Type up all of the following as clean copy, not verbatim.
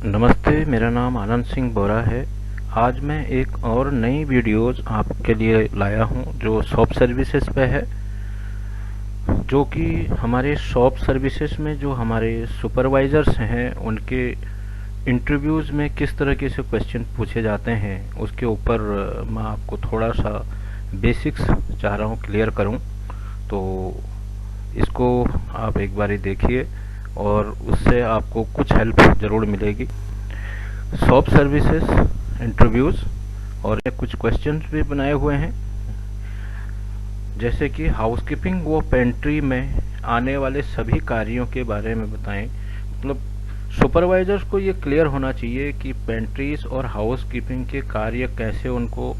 नमस्ते, मेरा नाम आनंद सिंह बोरा है। आज मैं एक और नई वीडियोस आपके लिए लाया हूं जो शॉप सर्विसेज पे है। जो कि हमारे शॉप सर्विसेज में जो हमारे सुपरवाइजर्स हैं उनके इंटरव्यूज़ में किस तरीके से क्वेश्चन पूछे जाते हैं उसके ऊपर मैं आपको थोड़ा सा बेसिक्स चाह रहा हूं क्लियर करूं। तो इसको आप एक बारी देखिए और उससे आपको कुछ हेल्प ज़रूर मिलेगी। शॉप सर्विसेज इंटरव्यूज़ और कुछ क्वेश्चंस भी बनाए हुए हैं, जैसे कि हाउसकीपिंग व पेंट्री में आने वाले सभी कार्यों के बारे में बताएं। मतलब सुपरवाइजर्स को ये क्लियर होना चाहिए कि पेंट्रीज और हाउसकीपिंग के कार्य कैसे उनको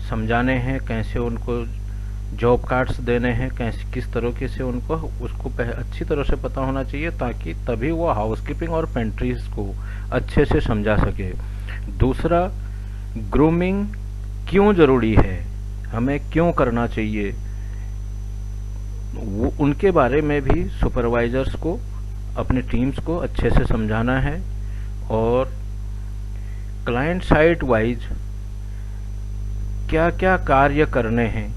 समझाने हैं, कैसे उनको जॉब कार्ड्स देने हैं, कैसे किस तरीके से उनको उसको अच्छी तरह से पता होना चाहिए, ताकि तभी वो हाउसकीपिंग और पेंट्रीज को अच्छे से समझा सके। दूसरा, ग्रूमिंग क्यों ज़रूरी है, हमें क्यों करना चाहिए, वो उनके बारे में भी सुपरवाइजर्स को अपने टीम्स को अच्छे से समझाना है। और क्लाइंट साइट वाइज क्या क्या कार्य करने हैं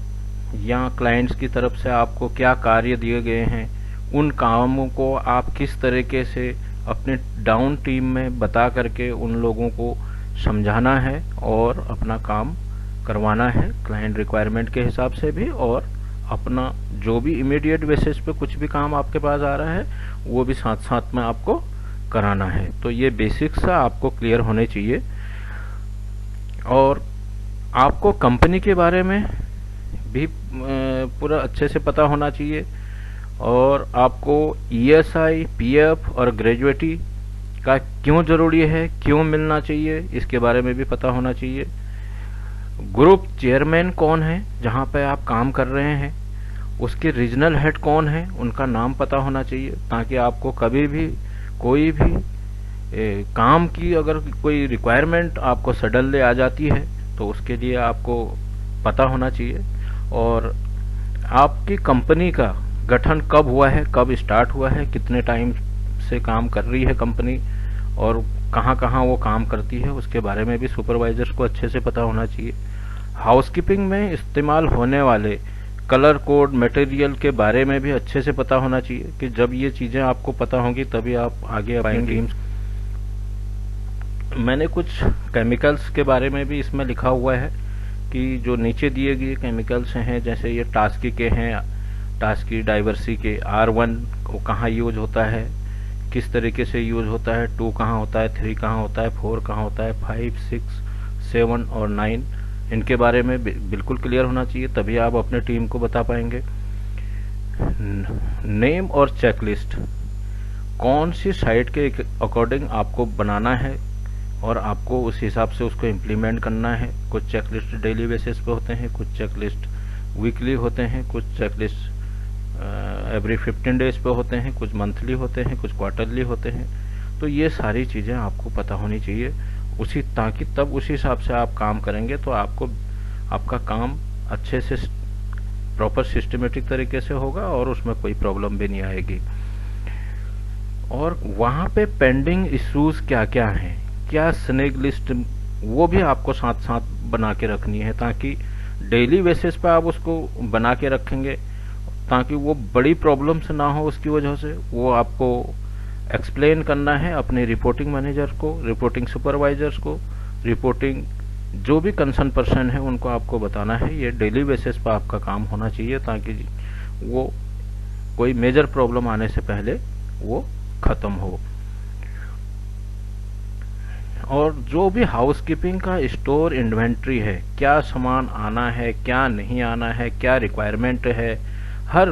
या क्लाइंट्स की तरफ से आपको क्या कार्य दिए गए हैं, उन कामों को आप किस तरीके से अपने डाउन टीम में बता करके उन लोगों को समझाना है और अपना काम करवाना है क्लाइंट रिक्वायरमेंट के हिसाब से भी, और अपना जो भी इमीडिएट बेसिस पे कुछ भी काम आपके पास आ रहा है वो भी साथ साथ में आपको कराना है। तो ये बेसिक्स आपको क्लियर होने चाहिए। और आपको कंपनी के बारे में भी पूरा अच्छे से पता होना चाहिए, और आपको ईएसआई, पीएफ और ग्रेजुएटी का क्यों ज़रूरी है, क्यों मिलना चाहिए, इसके बारे में भी पता होना चाहिए। ग्रुप चेयरमैन कौन है जहाँ पे आप काम कर रहे हैं, उसके रीजनल हेड कौन है, उनका नाम पता होना चाहिए, ताकि आपको कभी भी कोई भी काम की अगर कोई रिक्वायरमेंट आपको सडनली आ जाती है तो उसके लिए आपको पता होना चाहिए। और आपकी कंपनी का गठन कब हुआ है, कब स्टार्ट हुआ है, कितने टाइम से काम कर रही है कंपनी और कहाँ कहाँ वो काम करती है, उसके बारे में भी सुपरवाइजर्स को अच्छे से पता होना चाहिए। हाउसकीपिंग में इस्तेमाल होने वाले कलर कोड मटेरियल के बारे में भी अच्छे से पता होना चाहिए, कि जब ये चीज़ें आपको पता होंगी तभी आप आगे पाएंगे। मैंने कुछ केमिकल्स के बारे में भी इसमें लिखा हुआ है कि जो नीचे दिए गए केमिकल्स हैं, जैसे ये टास्की के हैं, टास्की डाइवर्सी के R1 को कहाँ यूज होता है, किस तरीके से यूज होता है, 2 कहाँ होता है, 3 कहाँ होता है, 4 कहाँ होता है, 5, 6, 7 और 9, इनके बारे में बिल्कुल क्लियर होना चाहिए, तभी आप अपने टीम को बता पाएंगे। नेम और चेकलिस्ट कौन सी साइट के अकॉर्डिंग आपको बनाना है और आपको उस हिसाब से उसको इम्प्लीमेंट करना है। कुछ चेकलिस्ट डेली बेसिस पे होते हैं, कुछ चेकलिस्ट वीकली होते हैं, कुछ चेकलिस्ट एवरी 15 डेज पे होते हैं, कुछ मंथली होते हैं, कुछ क्वार्टरली होते हैं। तो ये सारी चीज़ें आपको पता होनी चाहिए उसी, ताकि तब उसी हिसाब से आप काम करेंगे तो आपको आपका काम अच्छे से प्रॉपर सिस्टमेटिक तरीके से होगा और उसमें कोई प्रॉब्लम भी नहीं आएगी। और वहाँ पे पेंडिंग इश्यूज क्या क्या हैं, क्या स्नेक लिस्ट, वो भी आपको साथ साथ बना के रखनी है, ताकि डेली बेसिस पे आप उसको बना के रखेंगे ताकि वो बड़ी प्रॉब्लम्स ना हो। उसकी वजह से वो आपको एक्सप्लेन करना है अपने रिपोर्टिंग मैनेजर को, रिपोर्टिंग सुपरवाइजर्स को, रिपोर्टिंग जो भी कंसर्न पर्सन है उनको आपको बताना है। ये डेली बेसिस पे आपका काम होना चाहिए ताकि वो कोई मेजर प्रॉब्लम आने से पहले वो खत्म हो। और जो भी हाउसकीपिंग का स्टोर इन्वेंट्री है, क्या सामान आना है, क्या नहीं आना है, क्या रिक्वायरमेंट है, हर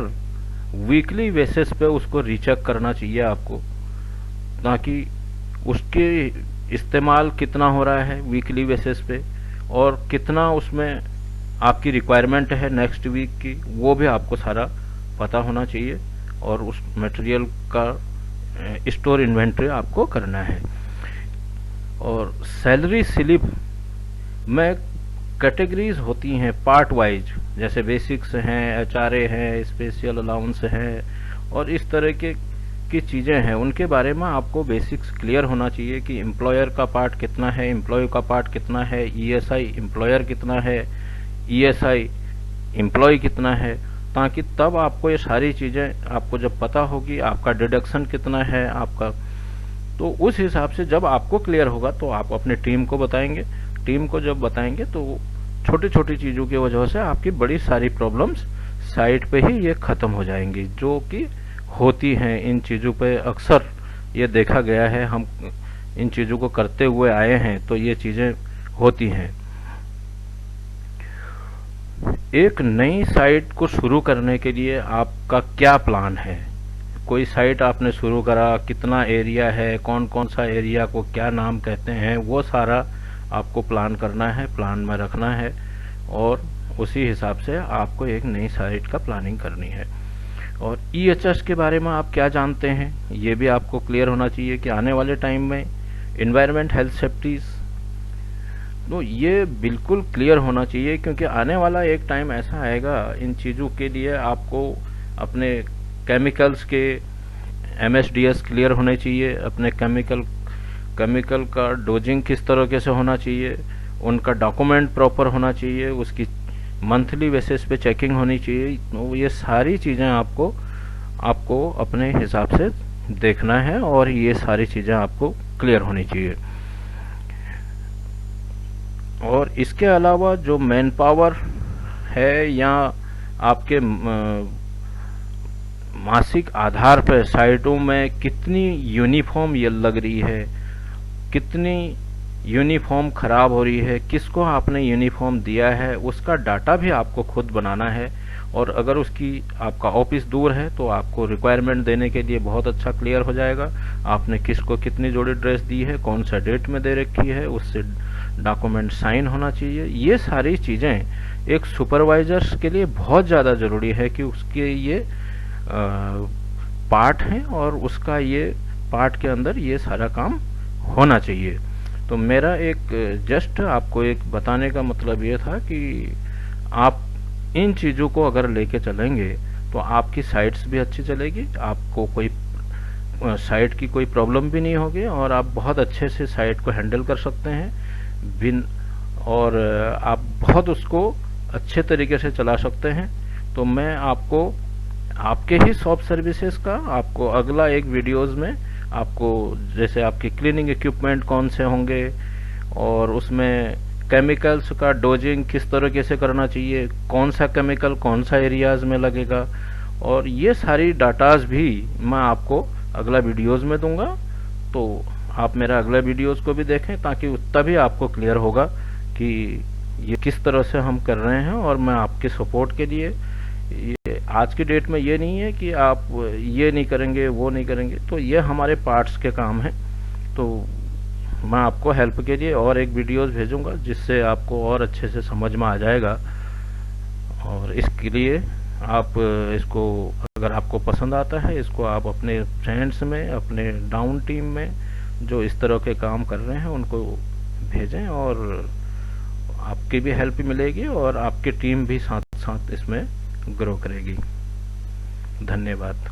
वीकली बेसिस पे उसको रीचेक करना चाहिए आपको, ताकि उसके इस्तेमाल कितना हो रहा है वीकली बेसिस पे और कितना उसमें आपकी रिक्वायरमेंट है नेक्स्ट वीक की, वो भी आपको सारा पता होना चाहिए। और उस मटेरियल का स्टोर इन्वेंट्री आपको करना है। और सैलरी स्लिप में कैटेगरीज होती हैं पार्ट वाइज, जैसे बेसिक्स हैं, एचआरए हैं, स्पेशल अलाउंस हैं, और इस तरह के की चीज़ें हैं उनके बारे में आपको बेसिक्स क्लियर होना चाहिए कि एम्प्लॉयर का पार्ट कितना है, एम्प्लॉय का पार्ट कितना है, ईएसआई एम्प्लॉयर कितना है, ईएसआई एम्प्लॉय कितना है, ताकि तब आपको ये सारी चीज़ें आपको जब पता होगी आपका डिडक्शन कितना है आपका, तो उस हिसाब से जब आपको क्लियर होगा तो आप अपनी टीम को बताएंगे। टीम को जब बताएंगे तो छोटी छोटी चीज़ों की वजह से आपकी बड़ी सारी प्रॉब्लम्स साइट पे ही ये ख़त्म हो जाएंगी, जो कि होती हैं इन चीज़ों पे अक्सर ये देखा गया है। हम इन चीज़ों को करते हुए आए हैं तो ये चीज़ें होती हैं। एक नई साइट को शुरू करने के लिए आपका क्या प्लान है? कोई साइट आपने शुरू करा, कितना एरिया है, कौन कौन सा एरिया को क्या नाम कहते हैं, वो सारा आपको प्लान करना है, प्लान में रखना है और उसी हिसाब से आपको एक नई साइट का प्लानिंग करनी है। और EHS के बारे में आप क्या जानते हैं, ये भी आपको क्लियर होना चाहिए कि आने वाले टाइम में इन्वायरमेंट हेल्थ सेफ्टीज, तो ये बिल्कुल क्लियर होना चाहिए, क्योंकि आने वाला एक टाइम ऐसा आएगा इन चीज़ों के लिए आपको अपने केमिकल्स के MSDS क्लियर होने चाहिए, अपने केमिकल का डोजिंग किस तरीके से होना चाहिए, उनका डॉक्यूमेंट प्रॉपर होना चाहिए, उसकी मंथली बेसिस पे चेकिंग होनी चाहिए। तो ये सारी चीज़ें आपको अपने हिसाब से देखना है और ये सारी चीज़ें आपको क्लियर होनी चाहिए। और इसके अलावा जो मैन पावर है या आपके मासिक आधार पर साइटों में कितनी यूनिफॉर्म ये लग रही है, कितनी यूनिफॉर्म खराब हो रही है, किसको आपने यूनिफॉर्म दिया है, उसका डाटा भी आपको खुद बनाना है। और अगर उसकी आपका ऑफिस दूर है तो आपको रिक्वायरमेंट देने के लिए बहुत अच्छा क्लियर हो जाएगा, आपने किसको कितनी जोड़ी ड्रेस दी है, कौन सा डेट में दे रखी है, उससे डॉक्यूमेंट साइन होना चाहिए। ये सारी चीज़ें एक सुपरवाइजर्स के लिए बहुत ज़्यादा ज़रूरी है कि उसके ये पार्ट हैं और उसका ये पार्ट के अंदर ये सारा काम होना चाहिए। तो मेरा एक जस्ट आपको एक बताने का मतलब ये था कि आप इन चीज़ों को अगर लेके चलेंगे तो आपकी साइट्स भी अच्छी चलेगी, आपको कोई साइट की कोई प्रॉब्लम भी नहीं होगी और आप बहुत अच्छे से साइट को हैंडल कर सकते हैं और आप बहुत उसको अच्छे तरीके से चला सकते हैं। तो मैं आपको आपके ही शॉप सर्विसेज का आपको अगला एक वीडियोस में आपको जैसे आपके क्लीनिंग इक्विपमेंट कौन से होंगे और उसमें केमिकल्स का डोजिंग किस तरीके से करना चाहिए, कौन सा केमिकल कौन सा एरियाज में लगेगा, और ये सारी डाटाज भी मैं आपको अगला वीडियोस में दूंगा। तो आप मेरा अगला वीडियोस को भी देखें ताकि तभी आपको क्लियर होगा कि ये किस तरह से हम कर रहे हैं। और मैं आपके सपोर्ट के लिए, ये आज की डेट में ये नहीं है कि आप ये नहीं करेंगे वो नहीं करेंगे, तो ये हमारे पार्ट्स के काम हैं। तो मैं आपको हेल्प के लिए और एक वीडियोस भेजूंगा जिससे आपको और अच्छे से समझ में आ जाएगा। और इसके लिए आप इसको अगर आपको पसंद आता है इसको आप अपने फ्रेंड्स में, अपने डाउन टीम में जो इस तरह के काम कर रहे हैं उनको भेजें और आपकी भी हेल्प मिलेगी और आपकी टीम भी साथ साथ इसमें ग्रो करेगी। धन्यवाद।